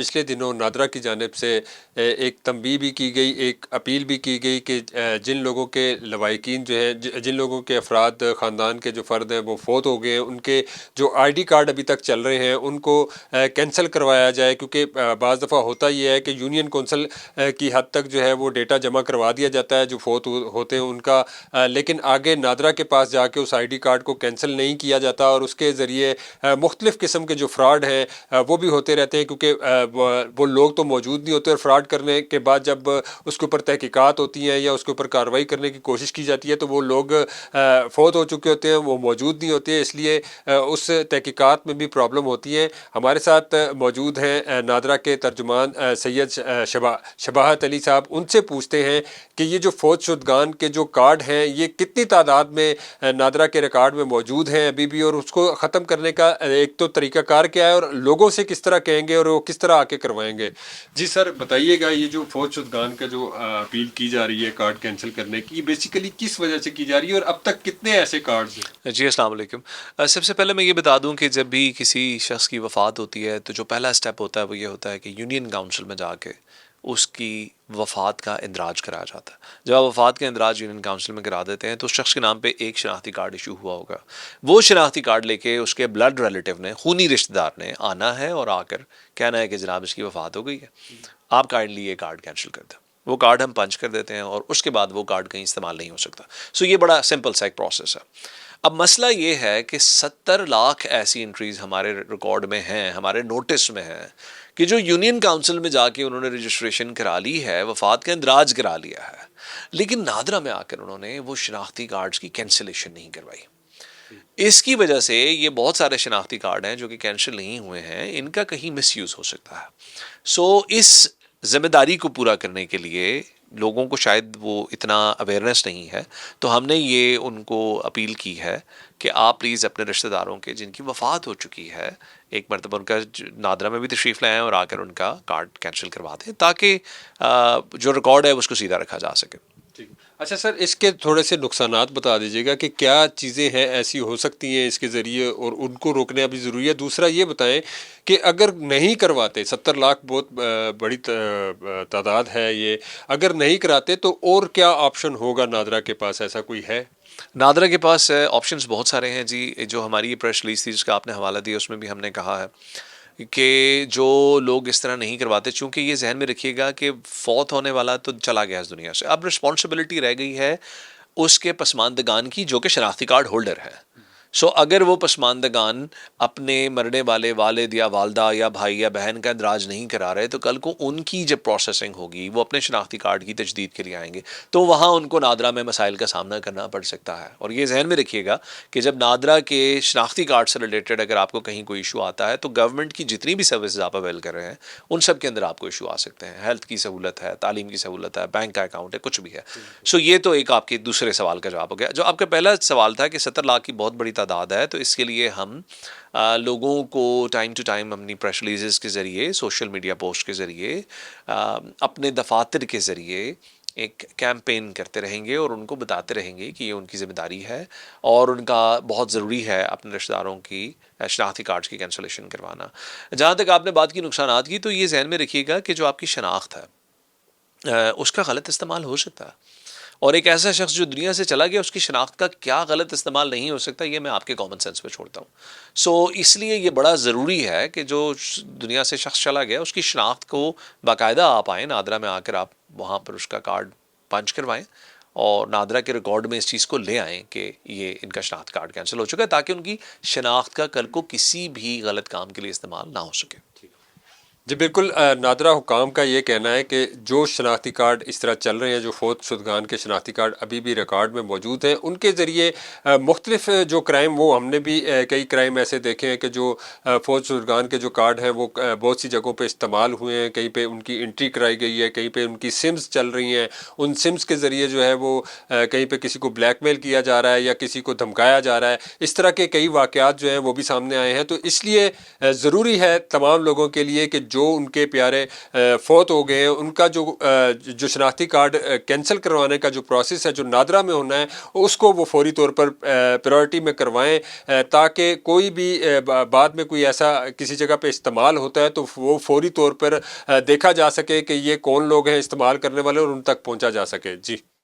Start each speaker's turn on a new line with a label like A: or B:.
A: پچھلے دنوں نادرا کی جانب سے ایک تنبیہ بھی کی گئی، ایک اپیل بھی کی گئی کہ جن لوگوں کے لواحقین جو ہیں، جن لوگوں کے افراد خاندان کے جو فرد ہیں وہ فوت ہو گئے ہیں، ان کے جو آئی ڈی کارڈ ابھی تک چل رہے ہیں ان کو کینسل کروایا جائے، کیونکہ بعض دفعہ ہوتا یہ ہے کہ یونین کونسل کی حد تک جو ہے وہ ڈیٹا جمع کروا دیا جاتا ہے جو فوت ہوتے ہیں ان کا، لیکن آگے نادرا کے پاس جا کے اس آئی ڈی کارڈ کو کینسل نہیں کیا جاتا، اور اس کے ذریعے مختلف قسم کے جو فراڈ ہیں وہ بھی ہوتے رہتے ہیں، کیونکہ وہ لوگ تو موجود نہیں ہوتے، اور فراڈ کرنے کے بعد جب اس کے اوپر تحقیقات ہوتی ہیں یا اس کے اوپر کارروائی کرنے کی کوشش کی جاتی ہے تو وہ لوگ فوت ہو چکے ہوتے ہیں، وہ موجود نہیں ہوتے، اس لیے اس تحقیقات میں بھی پرابلم ہوتی ہے۔ ہمارے ساتھ موجود ہیں نادرا کے ترجمان سید شباہت علی صاحب، ان سے پوچھتے ہیں کہ یہ جو فوت شدگان کے جو کارڈ ہیں یہ کتنی تعداد میں نادرا کے ریکارڈ میں موجود ہیں ابھی بھی، اور اس کو ختم کرنے کا ایک تو طریقہ کار کیا ہے، اور لوگوں سے کس طرح کہیں گے اور وہ کس طرح آ کے کروائیں گے؟ جی سر بتائیے گا، یہ جو فوت شدگان کا جو اپیل کی جا رہی ہے کارڈ کینسل کرنے کی، بیسیکلی کس وجہ سے کی جا رہی ہے اور اب تک کتنے ایسے کارڈز ہیں؟
B: جی السلام علیکم۔ سب سے پہلے میں یہ بتا دوں کہ جب بھی کسی شخص کی وفات ہوتی ہے تو جو پہلا سٹیپ ہوتا ہے وہ یہ ہوتا ہے کہ یونین کاؤنسل میں جا کے اس کی وفات کا اندراج کرایا جاتا ہے۔ جب آپ وفات کا اندراج یونین کاؤنسل میں کرا دیتے ہیں تو اس شخص کے نام پہ ایک شناختی کارڈ ایشو ہوا ہوگا، وہ شناختی کارڈ لے کے اس کے بلڈ ریلیٹیو نے، خونی رشتہ دار نے آنا ہے اور آ کر کہنا ہے کہ جناب اس کی وفات ہو گئی ہے، آپ کائنڈلی یہ کارڈ کینسل کر دیں۔ وہ کارڈ ہم پنچ کر دیتے ہیں اور اس کے بعد وہ کارڈ کہیں استعمال نہیں ہو سکتا۔ سو یہ بڑا سمپل سا ایک پروسیس ہے۔ اب مسئلہ یہ ہے کہ 70 لاکھ ایسی انٹریز ہمارے ریکارڈ میں ہیں، ہمارے نوٹس میں ہیں، کہ جو یونین کاؤنسل میں جا کے انہوں نے رجسٹریشن کرا لی ہے، وفات کا اندراج کرا لیا ہے، لیکن نادرا میں آ کر انہوں نے وہ شناختی کارڈز کی کینسلیشن نہیں کروائی۔ اس کی وجہ سے یہ بہت سارے شناختی کارڈ ہیں جو کہ کینسل نہیں ہوئے ہیں، ان کا کہیں مس یوز ہو سکتا ہے۔ سو اس ذمہ داری کو پورا کرنے کے لیے لوگوں کو شاید وہ اتنا اویئرنیس نہیں ہے، تو ہم نے یہ ان کو اپیل کی ہے کہ آپ پلیز اپنے رشتہ داروں کے جن کی وفات ہو چکی ہے ایک مرتبہ ان کا نادرا میں بھی تشریف لائیں اور آ کر ان کا کارڈ کینسل کروا دیں، تاکہ جو ریکارڈ ہے اس کو سیدھا رکھا جا سکے۔
A: اچھا سر، اس کے تھوڑے سے نقصانات بتا دیجیے گا کہ کیا چیزیں ہیں ایسی ہو سکتی ہیں اس کے ذریعے اور ان کو روکنا بھی ضروری ہے۔ دوسرا یہ بتائیں کہ اگر نہیں کرواتے، 70 لاکھ بہت بڑی تعداد ہے، یہ اگر نہیں کراتے تو اور کیا آپشن ہوگا نادرا کے پاس، ایسا کوئی ہے؟
B: نادرا کے پاس آپشنز بہت سارے ہیں جی۔ جو ہماری یہ پریس ریلیز تھی جس کا آپ نے حوالہ دیا، اس میں بھی ہم نے کہا ہے کہ جو لوگ اس طرح نہیں کرواتے، چونکہ یہ ذہن میں رکھیے گا کہ فوت ہونے والا تو چلا گیا اس دنیا سے، اب رسپانسبلٹی رہ گئی ہے اس کے پسماندگان کی جو کہ شناختی کارڈ ہولڈر ہے۔ سو اگر وہ پسماندگان اپنے مرنے والے والد یا والدہ یا بھائی یا بہن کا اندراج نہیں کرا رہے تو کل کو ان کی جب پروسیسنگ ہوگی، وہ اپنے شناختی کارڈ کی تجدید کے لیے آئیں گے تو وہاں ان کو نادرا میں مسائل کا سامنا کرنا پڑ سکتا ہے۔ اور یہ ذہن میں رکھیے گا کہ جب نادرا کے شناختی کارڈ سے ریلیٹڈ اگر آپ کو کہیں کوئی ایشو آتا ہے تو گورنمنٹ کی جتنی بھی سروسز آپ اویل کر رہے ہیں ان سب کے اندر آپ کو ایشو آ سکتے ہیں۔ ہیلتھ کی سہولت ہے، تعلیم کی سہولت ہے، بینک کا اکاؤنٹ ہے، کچھ بھی ہے۔ سو یہ تو ایک آپ کے دوسرے سوال کا جواب ہو گیا۔ جو آپ کا پہلا سوال تھا کہ 70 لاکھ کی بہت بڑی تعداد ہے، تو اس کے لیے ہم لوگوں کو ٹائم ٹو ٹائم اپنی پریس ریلیزز کے ذریعے، سوشل میڈیا پوسٹ کے ذریعے، اپنے دفاتر کے ذریعے ایک کیمپین کرتے رہیں گے اور ان کو بتاتے رہیں گے کہ یہ ان کی ذمہ داری ہے اور ان کا بہت ضروری ہے اپنے رشتہ داروں کی شناختی کارڈز کی کینسلیشن کروانا۔ جہاں تک آپ نے بات کی نقصانات کی، تو یہ ذہن میں رکھیے گا کہ جو آپ کی شناخت ہے اس کا غلط استعمال ہو سکتا ہے، اور ایک ایسا شخص جو دنیا سے چلا گیا اس کی شناخت کا کیا غلط استعمال نہیں ہو سکتا، یہ میں آپ کے کامن سینس پہ چھوڑتا ہوں۔ سو اس لیے یہ بڑا ضروری ہے کہ جو دنیا سے شخص چلا گیا اس کی شناخت کو باقاعدہ آپ آئیں نادرا میں، آ کر آپ وہاں پر اس کا کارڈ پنچ کروائیں اور نادرا کے ریکارڈ میں اس چیز کو لے آئیں کہ یہ ان کا شناخت کارڈ کینسل ہو چکا ہے، تاکہ ان کی شناخت کا کل کو کسی بھی غلط کام کے لیے استعمال نہ ہو سکے۔
A: جی بالکل، نادرا حکام کا یہ کہنا ہے کہ جو شناختی کارڈ اس طرح چل رہے ہیں، جو فوت شدگان کے شناختی کارڈ ابھی بھی ریکارڈ میں موجود ہیں، ان کے ذریعے مختلف جو کرائم، وہ ہم نے بھی کئی کرائم ایسے دیکھے ہیں کہ جو فوت شدگان کے جو کارڈ ہیں وہ بہت سی جگہوں پہ استعمال ہوئے ہیں، کہیں پہ ان کی انٹری کرائی گئی ہے، کہیں پہ ان کی سمز چل رہی ہیں، ان سمز کے ذریعے جو ہے وہ کہیں پہ کسی کو بلیک میل کیا جا رہا ہے یا کسی کو دھمکایا جا رہا ہے۔ اس طرح کے کئی واقعات جو ہیں وہ بھی سامنے آئے ہیں، تو اس لیے ضروری ہے تمام لوگوں کے لیے کہ جو جو ان کے پیارے فوت ہو گئے ہیں ان کا جو شناختی کارڈ کینسل کروانے کا جو پروسیس ہے جو نادرا میں ہونا ہے اس کو وہ فوری طور پر پریورٹی میں کروائیں تاکہ کوئی بھی بعد میں کوئی ایسا کسی جگہ پہ استعمال ہوتا ہے تو وہ فوری طور پر دیکھا جا سکے کہ یہ کون لوگ ہیں استعمال کرنے والے اور ان تک پہنچا جا سکے. جی